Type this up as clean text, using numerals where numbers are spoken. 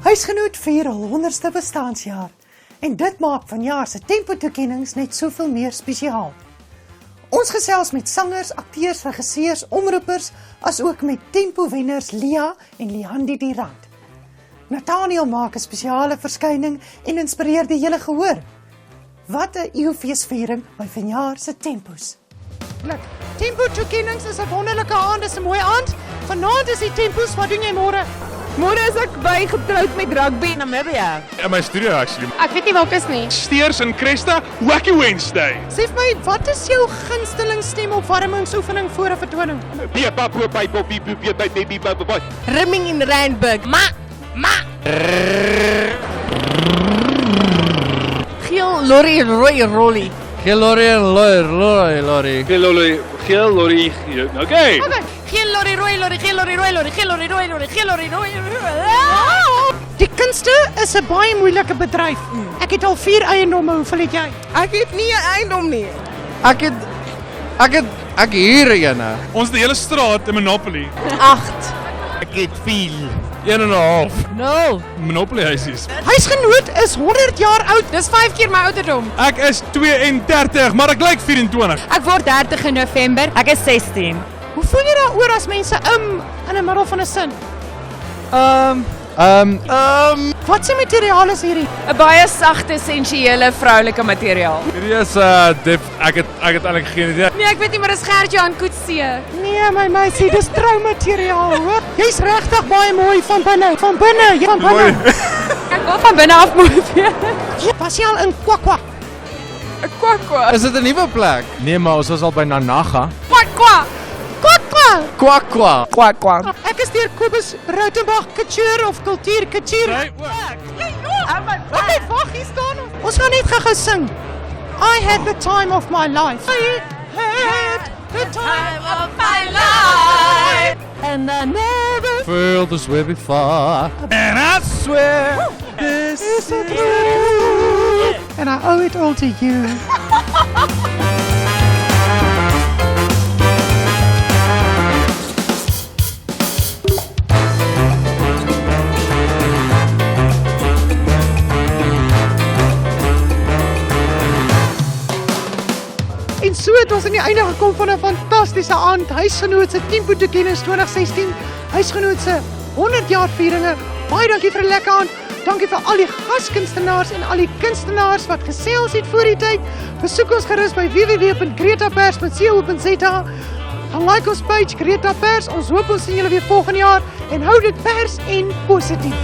Huisgenoot vier hul 100ste bestaanjaar en dit maak vanjaar se tempo-toekennings net soveel meer spesiaal. Ons gesels met sangers, akteurs, regisseurs, omroepers, as ook met tempo-wenners Lia en Liandi die Rand. Nathaniel maak 'n spesiale verskyning en inspireer die hele gehoor. Wat 'n eeufeesviering by vanjaar se tempos. Tempo-toekennings is 'n wonderlike aand, dis 'n mooi aand. Vanaand is die tempos, wat doen jy môre? Môre is ek bygetroud met rugby in Namibia. In my studio actually. Ek weet nie waar ek is nie. Steers in Cresta, Wacky Wednesday. Sê vir my, wat is jou gunsteling stemopwarmingsoefening voor 'n vertoning? Rimming in Randburg. Geel lorry rooi rolly. Geel lorry en lorry. Geel lorry. Okay. Geel lorry rooi lorry, geel lorry rooi lorry, geel lorry rooi lorry, geel lorry rooi. Die kunste is 'n baie moeilike bedryf. Ek het al 4 eiendomme, hoeveel het jy? Ek het nie 'n eiendom nie. Ek hier ene. Ons die hele straat in Monopoly. 8. Ek het 4. 1.5. 0. Monopoly huisies. Huisgenoot is 100 jaar oud. Dis 5 keer my ouderdom. Ek is 32, maar ek lyk 24. Ek word 30 in November. Ek is 16. Hoe voel jy daaroor as mense in 'n middel van 'n sin? Wat se materiaal is hierdie? 'n Baie sagte, sensuele vroulike materiaal. Hierdie is ek het eintlik geen idee. Nee, ek weet nie, maar dis Gert-Johan Coetzee. Nee, my meisie, dis troumateriaal, hoor. Jy's regtig baie mooi van binne. Van binne. Ek wil van binne af motiveer. Was jy al in Kwakwa? 'n Kwakwa. Is dit 'n nuwe plek? Nee, maar ons was al by Nanaga. Kwakwa. Kwakwa. Kwakwa. Ek is deur Kobus Rautenbach Couture of Kultuur Couture. Hey, Okay, wag, hier staan ons. Ons gaan net gou sing. I had the time of my life. I had the time of my life. and I never Feel this way before. and I swear this is a truth. And I owe it all to you. En so het ons aan die einde gekom van 'n fantastiese aand. Huisgenoot se tempo-toekennings 2016. Huisgenoot se 100 jaar vieringe. Baie dankie vir 'n lekker aand. Dankie vir al die gaskunstenaars en al die kunstenaars wat gesels het voor die tyd. Besoek ons gerus by www.gretapers.co.za. Gaan like ons page Greta Pers. Ons hoop ons sien julle weer volgende jaar en hou dit pers en positief.